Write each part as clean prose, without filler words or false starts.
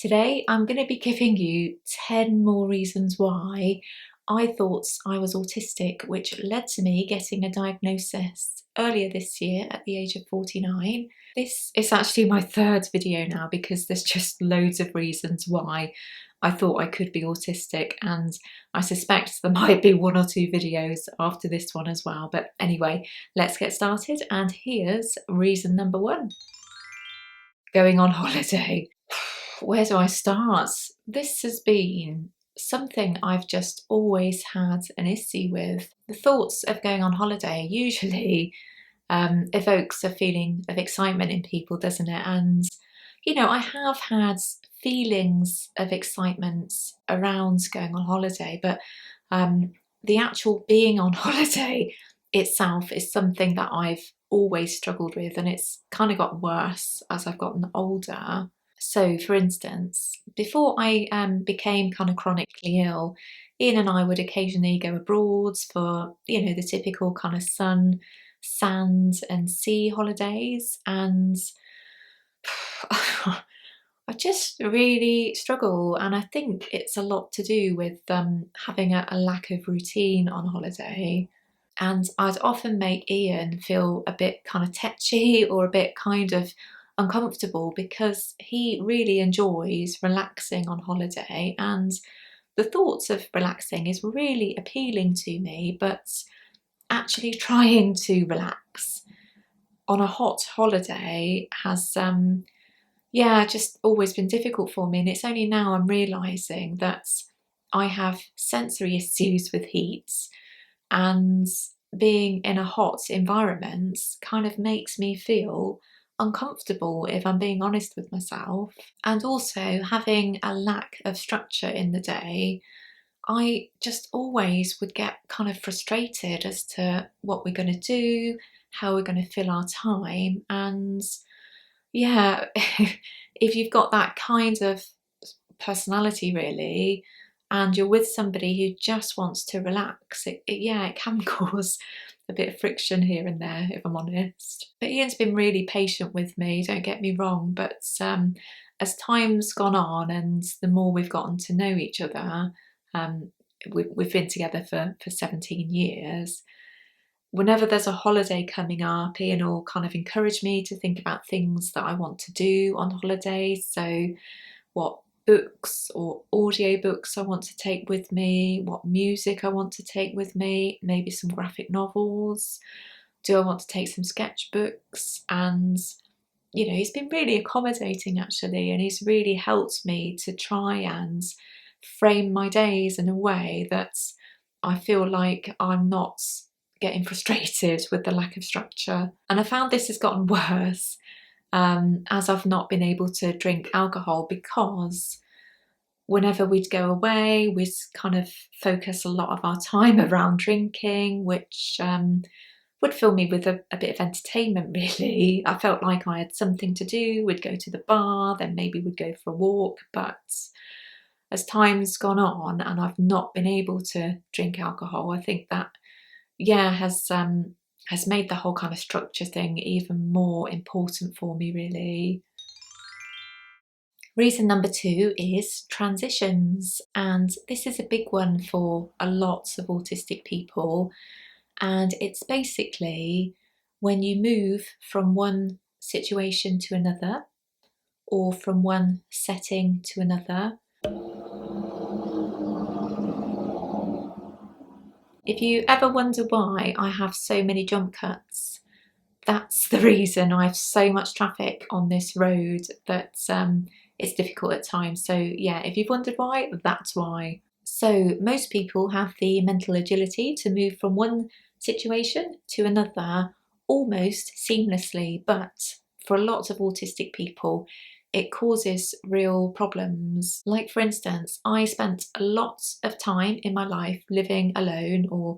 Today I'm going to be giving you 10 more reasons why I thought I was autistic, which led to me getting a diagnosis earlier this year at the age of 49. This is actually my third video now because there's just loads of reasons why I thought I could be autistic, and I suspect there might be one or two videos after this one as well. But anyway, let's get started, and here's reason number one. Going on holiday. Where do I start? This has been something I've just always had an issue with. The thoughts of going on holiday usually evokes a feeling of excitement in people, doesn't it? And, I have had feelings of excitement around going on holiday, but the actual being on holiday itself is something that I've always struggled with, and it's kind of got worse as I've gotten older. So, for instance, before I became kind of chronically ill, Ian and I would occasionally go abroad for, the typical kind of sun, sand, and sea holidays. And I just really struggle, and I think it's a lot to do with having a lack of routine on holiday. And I'd often make Ian feel a bit kind of tetchy or a bit kind of uncomfortable because he really enjoys relaxing on holiday, and the thoughts of relaxing is really appealing to me, but actually trying to relax on a hot holiday has just always been difficult for me. And it's only now I'm realizing that I have sensory issues with heat, and being in a hot environment kind of makes me feel uncomfortable, if I'm being honest with myself. And also having a lack of structure in the day, I just always would get kind of frustrated as to what we're going to do, how we're going to fill our time. And yeah, if you've got that kind of personality really, and you're with somebody who just wants to relax, it can cause a bit of friction here and there, if I'm honest. But Ian's been really patient with me, don't get me wrong, but as time's gone on and the more we've gotten to know each other, we've been together for 17 years. Whenever there's a holiday coming up, Ian will kind of encourage me to think about things that I want to do on holiday. So what books or audio books I want to take with me, what music I want to take with me, maybe some graphic novels. Do I want to take some sketchbooks? And, he's been really accommodating actually, and he's really helped me to try and frame my days in a way that I feel like I'm not getting frustrated with the lack of structure. And I found this has gotten worse as I've not been able to drink alcohol, because whenever we'd go away, we'd kind of focus a lot of our time around drinking, which would fill me with a bit of entertainment, really. I felt like I had something to do. We'd go to the bar, then maybe we'd go for a walk. But as time's gone on and I've not been able to drink alcohol, I think that, has made the whole kind of structure thing even more important for me, really. Reason number two is transitions, and this is a big one for a lot of autistic people. And it's basically when you move from one situation to another, or from one setting to another. If you ever wonder why I have so many jump cuts, that's the reason. I have so much traffic on this road that it's difficult at times. So yeah, if you've wondered why, that's why. So most people have the mental agility to move from one situation to another almost seamlessly, but for a lot of autistic people, it causes real problems. Like, for instance, I spent a lot of time in my life living alone, or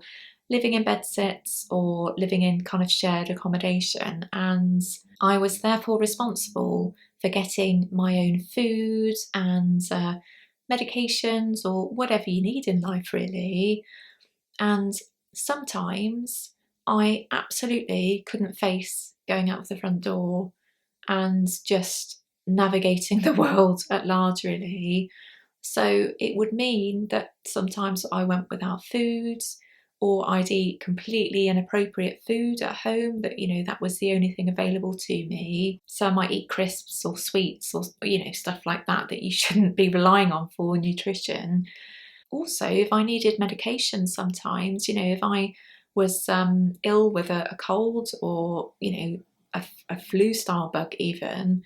living in bedsits, or living in kind of shared accommodation, and I was therefore responsible for getting my own food and medications, or whatever you need in life, really. And sometimes I absolutely couldn't face going out of the front door and just navigating the world at large, really. So it would mean that sometimes I went without food, or I'd eat completely inappropriate food at home that, that was the only thing available to me. So I might eat crisps or sweets or, stuff like that that you shouldn't be relying on for nutrition. Also, if I needed medication sometimes, if I was ill with a cold or, a flu style bug even,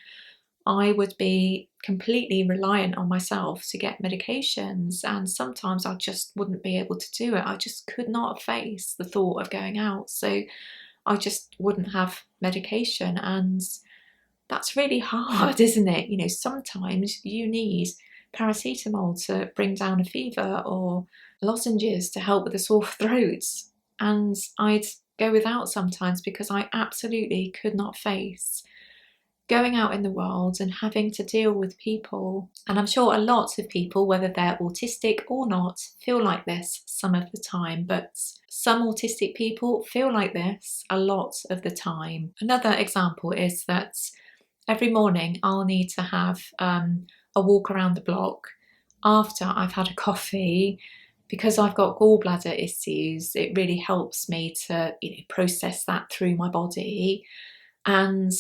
I would be completely reliant on myself to get medications, and sometimes I just wouldn't be able to do it. I just could not face the thought of going out, so I just wouldn't have medication, and that's really hard, isn't it? Sometimes you need paracetamol to bring down a fever or lozenges to help with a sore throat, and I'd go without sometimes because I absolutely could not face going out in the world and having to deal with people. And I'm sure a lot of people, whether they're autistic or not, feel like this some of the time, but some autistic people feel like this a lot of the time. Another example is that every morning I'll need to have a walk around the block after I've had a coffee. Because I've got gallbladder issues, it really helps me to process that through my body. And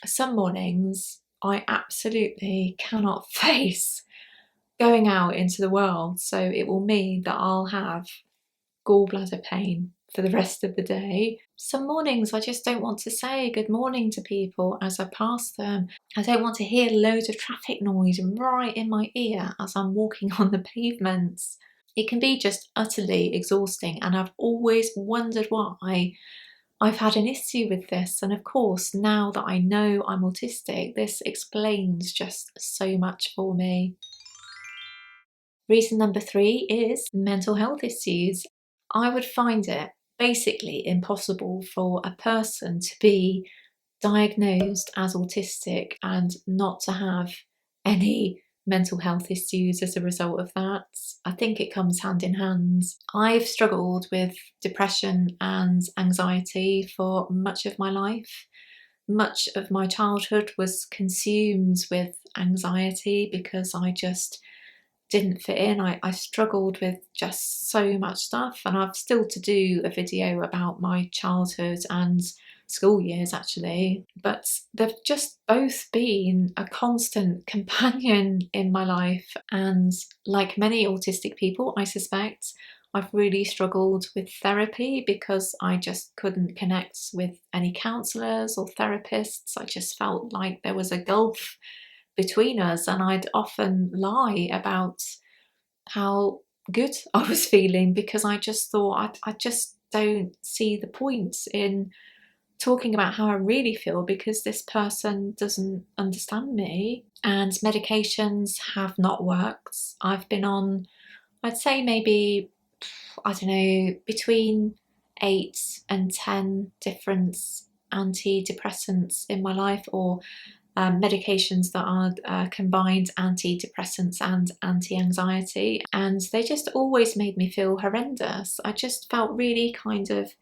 some mornings I absolutely cannot face going out into the world, so it will mean that I'll have gallbladder pain for the rest of the day. Some mornings I just don't want to say good morning to people as I pass them. I don't want to hear loads of traffic noise right in my ear as I'm walking on the pavements. It can be just utterly exhausting, and I've always wondered why I've had an issue with this. And of course, now that I know I'm autistic, this explains just so much for me. Reason number 3 is mental health issues. I would find it basically impossible for a person to be diagnosed as autistic and not to have any mental health issues as a result of that. I think it comes hand in hand. I've struggled with depression and anxiety for much of my life. Much of my childhood was consumed with anxiety because I just didn't fit in. I struggled with just so much stuff, and I've still to do a video about my childhood and school years actually, but they've just both been a constant companion in my life. And like many autistic people, I suspect I've really struggled with therapy because I just couldn't connect with any counsellors or therapists. I just felt like there was a gulf between us, and I'd often lie about how good I was feeling because I just thought I just don't see the point in talking about how I really feel because this person doesn't understand me. And medications have not worked. I've been on, I'd say maybe, I don't know, between 8 and 10 different antidepressants in my life, or medications that are combined antidepressants and anti-anxiety, and they just always made me feel horrendous. I just felt really kind of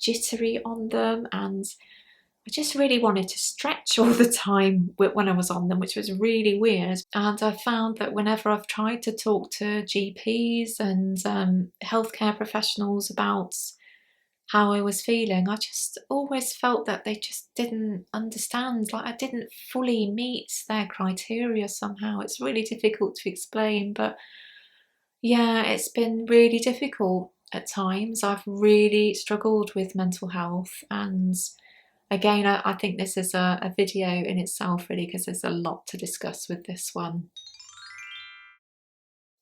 jittery on them, and I just really wanted to stretch all the time when I was on them, which was really weird. And I found that whenever I've tried to talk to GPs and healthcare professionals about how I was feeling, I just always felt that they just didn't understand. Like I didn't fully meet their criteria somehow. It's really difficult to explain, but yeah, it's been really difficult at times. I've really struggled with mental health, and again, I think this is a video in itself really, because there's a lot to discuss with this one.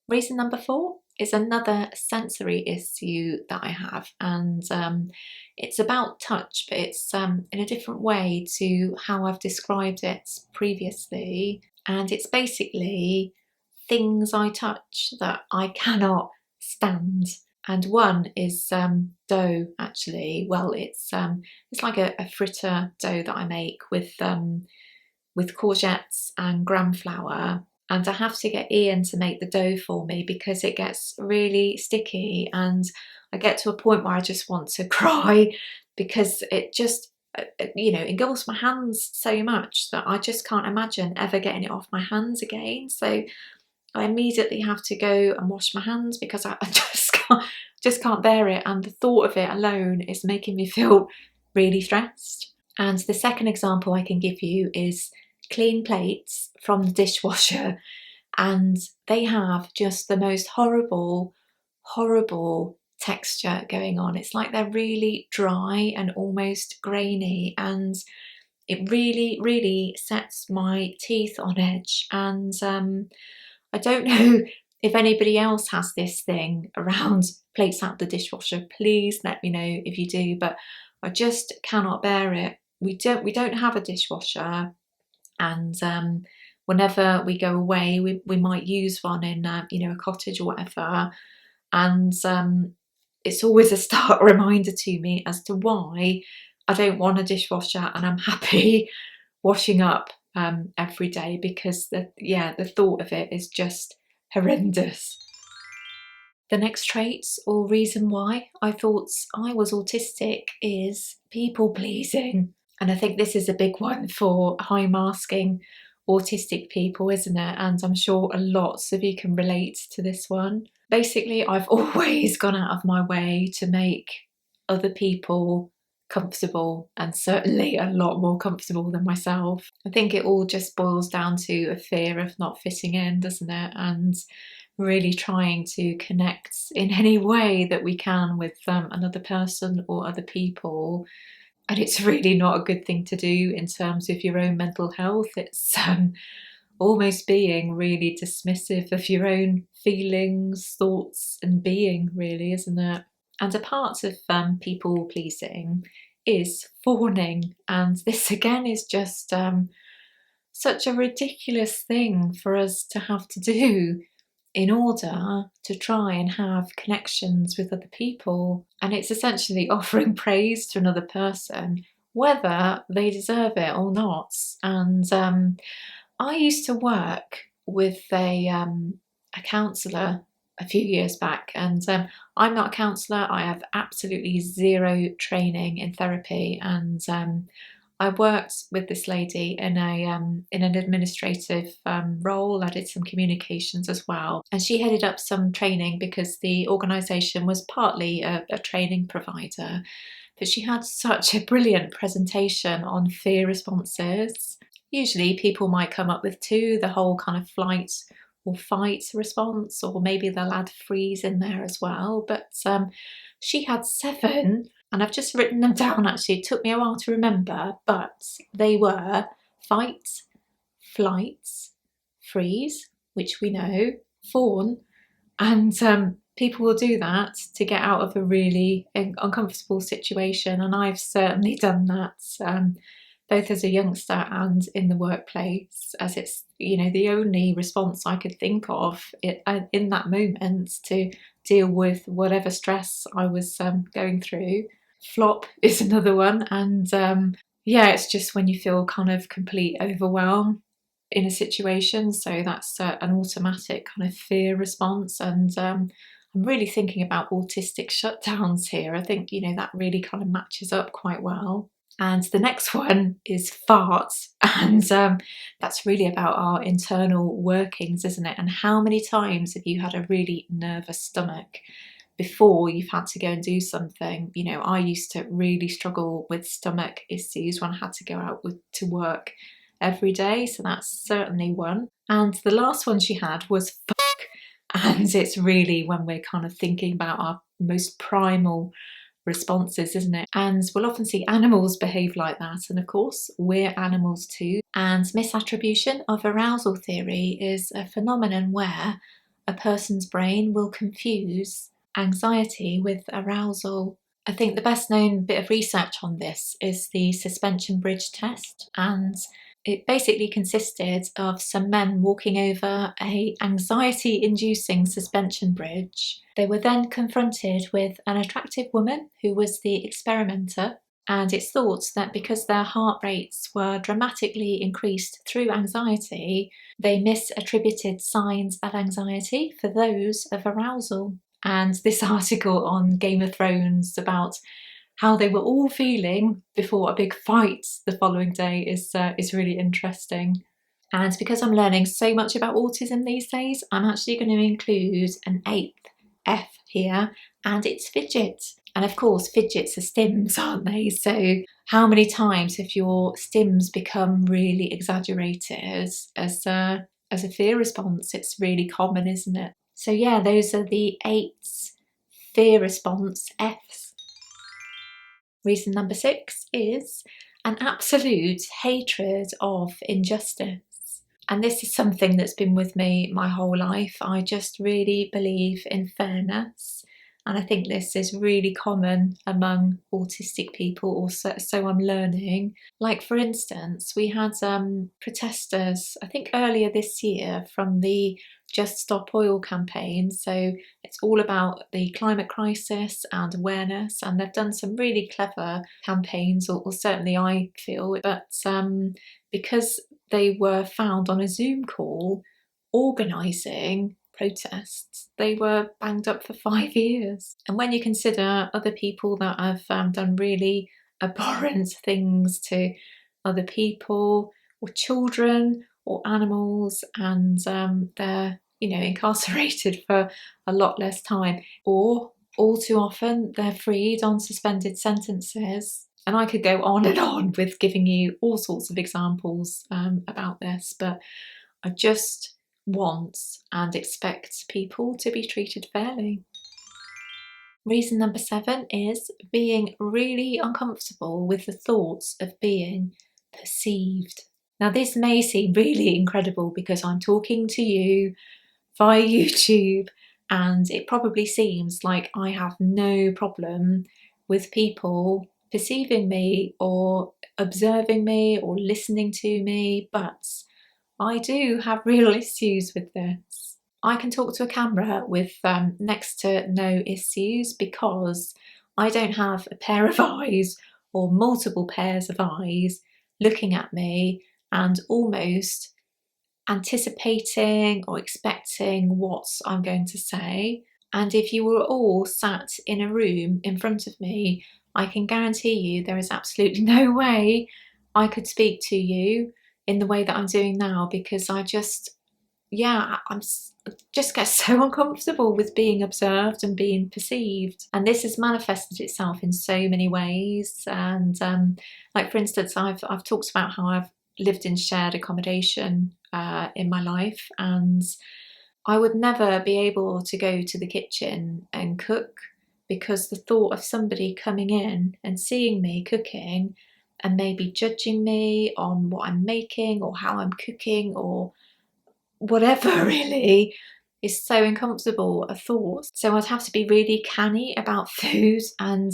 Reason number 4 is another sensory issue that I have, and it's about touch, but it's in a different way to how I've described it previously. And it's basically things I touch that I cannot stand. And one is dough, actually. Well, it's like a fritter dough that I make with courgettes and gram flour, and I have to get Ian to make the dough for me because it gets really sticky, and I get to a point where I just want to cry because it just engulfs my hands so much that I just can't imagine ever getting it off my hands again. So I immediately have to go and wash my hands because I just can't bear it, and the thought of it alone is making me feel really stressed. And the second example I can give you is clean plates from the dishwasher, and they have just the most horrible, horrible texture going on. It's like they're really dry and almost grainy, and it really, really sets my teeth on edge. And I don't know if anybody else has this thing around plates out the dishwasher. Please let me know if you do, but I just cannot bear it. We don't have a dishwasher, and whenever we go away, we might use one in a cottage or whatever, and it's always a stark reminder to me as to why I don't want a dishwasher, and I'm happy washing up every day, because the thought of it is just horrendous. The next trait or reason why I thought I was autistic is people pleasing. And I think this is a big one for high masking autistic people, isn't it? And I'm sure lots of you can relate to this one. Basically, I've always gone out of my way to make other people comfortable, and certainly a lot more comfortable than myself. I think it all just boils down to a fear of not fitting in, doesn't it? And really trying to connect in any way that we can with another person or other people. And it's really not a good thing to do in terms of your own mental health. It's almost being really dismissive of your own feelings, thoughts, and being, really, isn't it? And a part of people pleasing is fawning, and this again is just such a ridiculous thing for us to have to do in order to try and have connections with other people. And it's essentially offering praise to another person, whether they deserve it or not. And I used to work with a counsellor a few years back, and I'm not a counsellor. I have absolutely zero training in therapy, and I worked with this lady in an administrative role. I did some communications as well, and she headed up some training because the organisation was partly a training provider. But she had such a brilliant presentation on fear responses. Usually people might come up with two, the whole kind of flight or fight response, or maybe they'll add freeze in there as well. But she had 7, and I've just written them down actually. It took me a while to remember, but they were fight, flight, freeze, which we know, fawn, and people will do that to get out of a really uncomfortable situation, and I've certainly done that, both as a youngster and in the workplace, as it's the only response I could think of in that moment to deal with whatever stress I was going through. Flop is another one, and it's just when you feel kind of complete overwhelm in a situation, so that's an automatic kind of fear response. And I'm really thinking about autistic shutdowns here. I think that really kind of matches up quite well. And the next one is fart, and that's really about our internal workings, isn't it? And how many times have you had a really nervous stomach before you've had to go and do something? I used to really struggle with stomach issues when I had to go out to work every day, so that's certainly one. And the last one she had was fuck, and it's really when we're kind of thinking about our most primal responses, isn't it? And we'll often see animals behave like that, and of course we're animals too. And misattribution of arousal theory is a phenomenon where a person's brain will confuse anxiety with arousal. I think the best known bit of research on this is the suspension bridge test, and it basically consisted of some men walking over a anxiety-inducing suspension bridge. They were then confronted with an attractive woman who was the experimenter, and it's thought that because their heart rates were dramatically increased through anxiety, they misattributed signs of anxiety for those of arousal. And this article on Game of Thrones about how they were all feeling before a big fight the following day is really interesting. And because I'm learning so much about autism these days, I'm actually going to include an eighth F here, and it's fidget. And of course, fidgets are stims, aren't they? So how many times have your stims become really exaggerated as a fear response? It's really common, isn't it? So yeah, those are the 8 fear response Fs. Reason number 6 is an absolute hatred of injustice. And this is something that's been with me my whole life. I just really believe in fairness. And I think this is really common among autistic people also, so I'm learning. Like for instance, we had protesters, I think earlier this year, from the Just Stop Oil campaign. So it's all about the climate crisis and awareness, and they've done some really clever campaigns, or certainly I feel, but because they were found on a Zoom call organising protests, they were banged up for 5 years. And when you consider other people that have done really abhorrent things to other people or children or animals, and they're incarcerated for a lot less time, or all too often they're freed on suspended sentences. And I could go on and on with giving you all sorts of examples about this, but I just want and expect people to be treated fairly. Reason number 7 is being really uncomfortable with the thoughts of being perceived. Now, this may seem really incredible because I'm talking to you via YouTube, and it probably seems like I have no problem with people perceiving me or observing me or listening to me, but I do have real issues with this. I can talk to a camera with next to no issues because I don't have a pair of eyes or multiple pairs of eyes looking at me and almost anticipating or expecting what I'm going to say. And if you were all sat in a room in front of me, I can guarantee you there is absolutely no way I could speak to you in the way that I'm doing now, because I just, I'm just get so uncomfortable with being observed and being perceived. And this has manifested itself in so many ways. And like for instance, I've talked about how I've lived in shared accommodation in my life, and I would never be able to go to the kitchen and cook because the thought of somebody coming in and seeing me cooking and maybe judging me on what I'm making or how I'm cooking or whatever really is so uncomfortable a thought. So I'd have to be really canny about food, and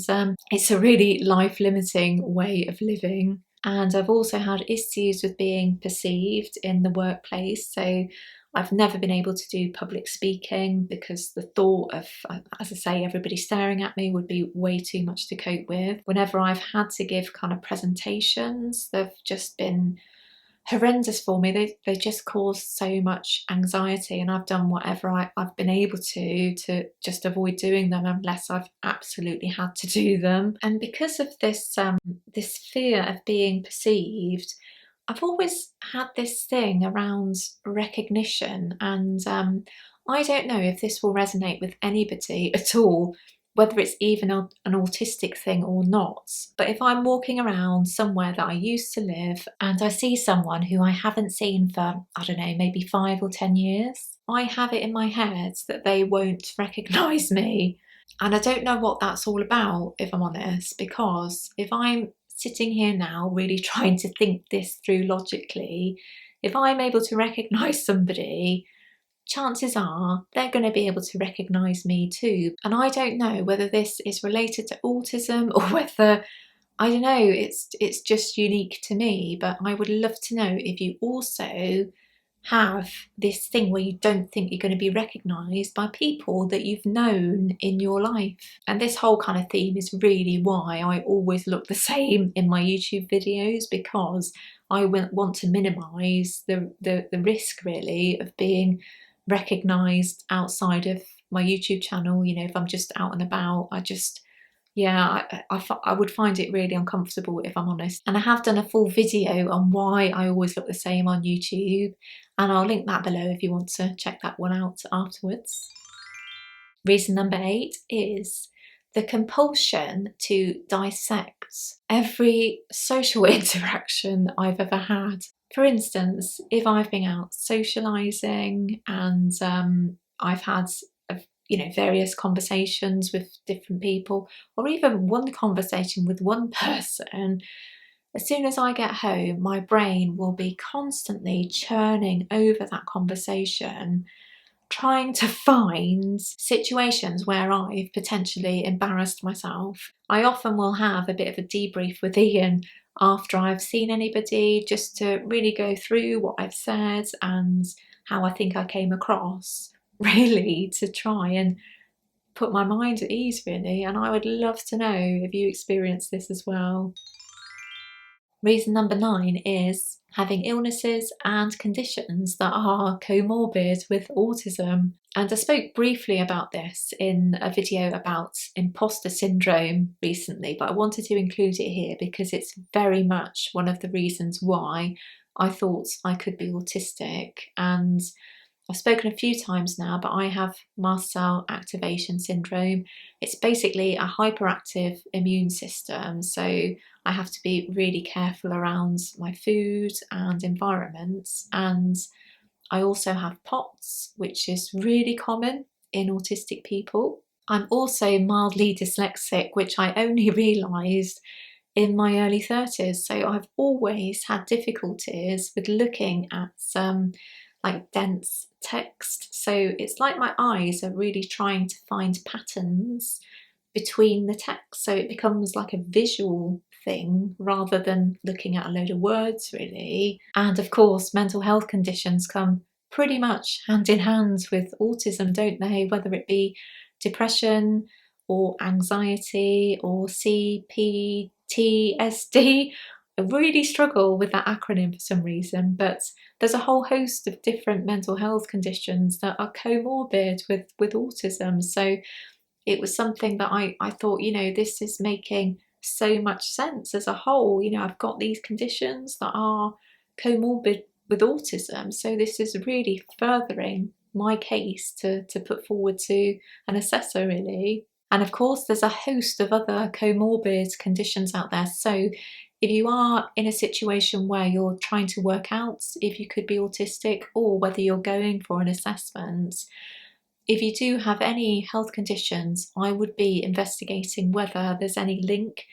it's a really life-limiting way of living. And I've also had issues with being perceived in the workplace. So I've never been able to do public speaking because the thought of, as I say, everybody staring at me would be way too much to cope with. Whenever I've had to give kind of presentations, they've just been horrendous for me. They just cause so much anxiety, and I've done whatever I've been able to just avoid doing them unless I've absolutely had to do them. And because of this fear of being perceived, I've always had this thing around recognition, and I don't know if this will resonate with anybody at all, whether it's even an autistic thing or not. But if I'm walking around somewhere that I used to live and I see someone who I haven't seen for, I don't know, maybe 5 or 10 years, I have it in my head that they won't recognise me. And I don't know what that's all about, if I'm honest, because if I'm sitting here now really trying to think this through logically, if I'm able to recognise somebody, chances are they're going to be able to recognise me too. And I don't know whether this is related to autism or whether, I don't know, it's just unique to me, but I would love to know if you also have this thing where you don't think you're going to be recognised by people that you've known in your life. And this whole kind of theme is really why I always look the same in my YouTube videos, because I want to minimise the risk really of being recognised outside of my YouTube channel. You know, if I'm just out and about, I just Yeah, I would find it really uncomfortable if I'm honest. And I have done a full video on why I always look the same on YouTube, and I'll link that below if you want to check that one out afterwards. Reason number 8 is the compulsion to dissect every social interaction I've ever had. For instance, if I've been out socialising and I've had various conversations with different people, or even one conversation with one person, as soon as I get home, my brain will be constantly churning over that conversation, trying to find situations where I've potentially embarrassed myself. I often will have a bit of a debrief with Ian after I've seen anybody, just to really go through what I've said and how I think I came across, really to try and put my mind at ease, really. And I would love to know if you experience this as well. Reason number 9 is having illnesses and conditions that are comorbid with autism. And I spoke briefly about this in a video about imposter syndrome recently, but I wanted to include it here because it's very much one of the reasons why I thought I could be autistic. And I've spoken a few times now, but I have mast cell activation syndrome. It's basically a hyperactive immune system, so I have to be really careful around my food and environments. And I also have POTS, which is really common in autistic people. I'm also mildly dyslexic, which I only realised in my early 30s. So I've always had difficulties with looking at like dense text. So it's like my eyes are really trying to find patterns between the text. So it becomes like a visual thing rather than looking at a load of words, really. And of course, mental health conditions come pretty much hand in hand with autism, don't they? Whether it be depression or anxiety or CPTSD. I really struggle with that acronym for some reason, but there's a whole host of different mental health conditions that are comorbid with autism. So it was something that I thought, this is making so much sense as a whole. I've got these conditions that are comorbid with autism, so this is really furthering my case to put forward to an assessor, really. And of course, there's a host of other comorbid conditions out there. So if you are in a situation where you're trying to work out if you could be autistic or whether you're going for an assessment, if you do have any health conditions, I would be investigating whether there's any link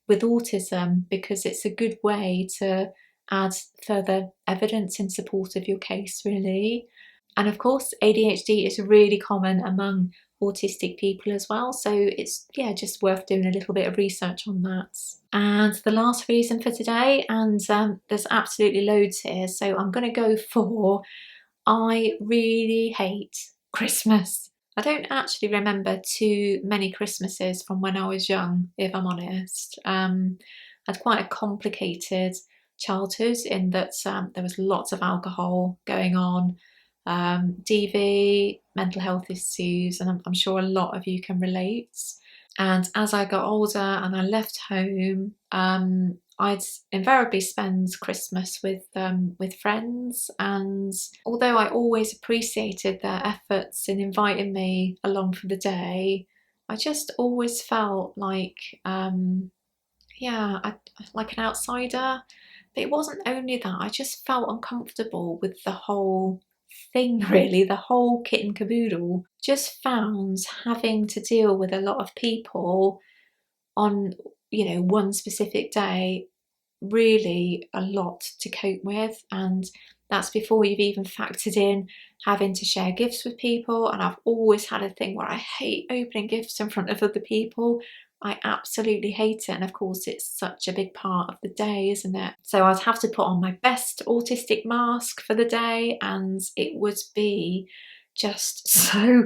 with autism, because it's a good way to add further evidence in support of your case, really. And of course, ADHD is really common among autistic people as well, so it's just worth doing a little bit of research on that. And the last reason for today, and there's absolutely loads here, so I'm going to go for I really hate Christmas. I don't actually remember too many Christmases from when I was young, if I'm honest. I had quite a complicated childhood in that there was lots of alcohol going on, DV, mental health issues, and I'm sure a lot of you can relate. And as I got older and I left home, I'd invariably spend Christmas with friends, and although I always appreciated their efforts in inviting me along for the day, I just always felt like like an outsider. But it wasn't only that, I just felt uncomfortable with the whole thing, really, the whole kit and caboodle. Just found having to deal with a lot of people on, one specific day really a lot to cope with, and that's before you've even factored in having to share gifts with people. And I've always had a thing where I hate opening gifts in front of other people. I absolutely hate it, and of course it's such a big part of the day, isn't it? So I'd have to put on my best autistic mask for the day, and it would be just so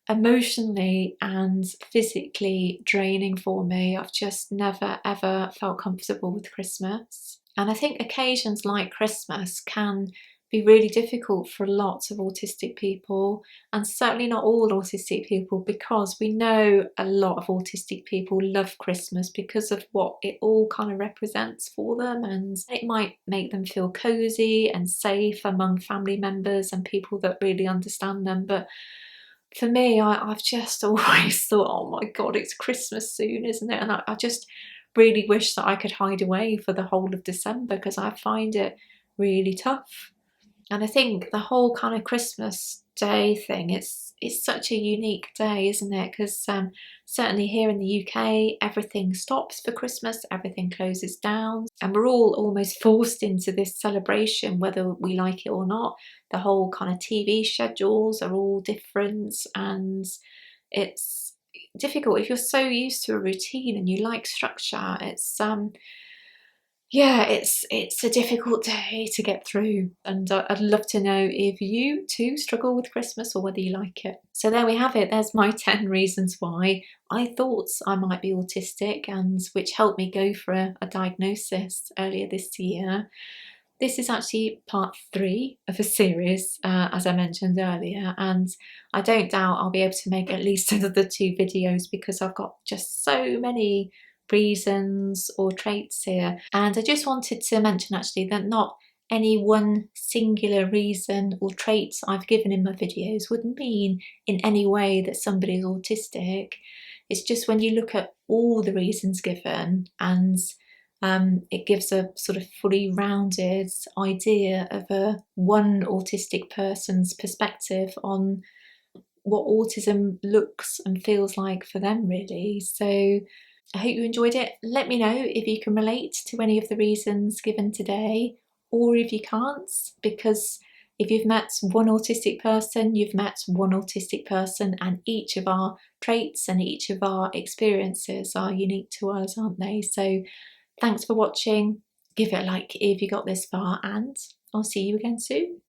emotionally and physically draining for me. I've just never ever felt comfortable with Christmas. And I think occasions like Christmas can be really difficult for lots of autistic people, and certainly not all autistic people, because we know a lot of autistic people love Christmas because of what it all kind of represents for them, and it might make them feel cozy and safe among family members and people that really understand them. But for me, I've just always thought, oh my God, it's Christmas soon, isn't it? And I just really wish that I could hide away for the whole of December, because I find it really tough. And I think the whole kind of Christmas Day thing, it's such a unique day, isn't it? Because certainly here in the UK, everything stops for Christmas, everything closes down, and we're all almost forced into this celebration, whether we like it or not. The whole kind of TV schedules are all different, and it's difficult if you're so used to a routine and you like structure. Yeah, it's a difficult day to get through, and I'd love to know if you too struggle with Christmas or whether you like it. So there we have it. There's my 10 reasons why I thought I might be autistic, and which helped me go for a diagnosis earlier this year. This is actually part 3 of a series, as I mentioned earlier, and I don't doubt I'll be able to make at least another 2 videos, because I've got just so many reasons or traits here. And I just wanted to mention actually that not any one singular reason or traits I've given in my videos would mean in any way that somebody's autistic. It's just when you look at all the reasons given, and it gives a sort of fully rounded idea of one autistic person's perspective on what autism looks and feels like for them, really. So I hope you enjoyed it. Let me know if you can relate to any of the reasons given today, or if you can't, because if you've met one autistic person, you've met one autistic person, and each of our traits and each of our experiences are unique to us, aren't they? So thanks for watching. Give it a like if you got this far, and I'll see you again soon.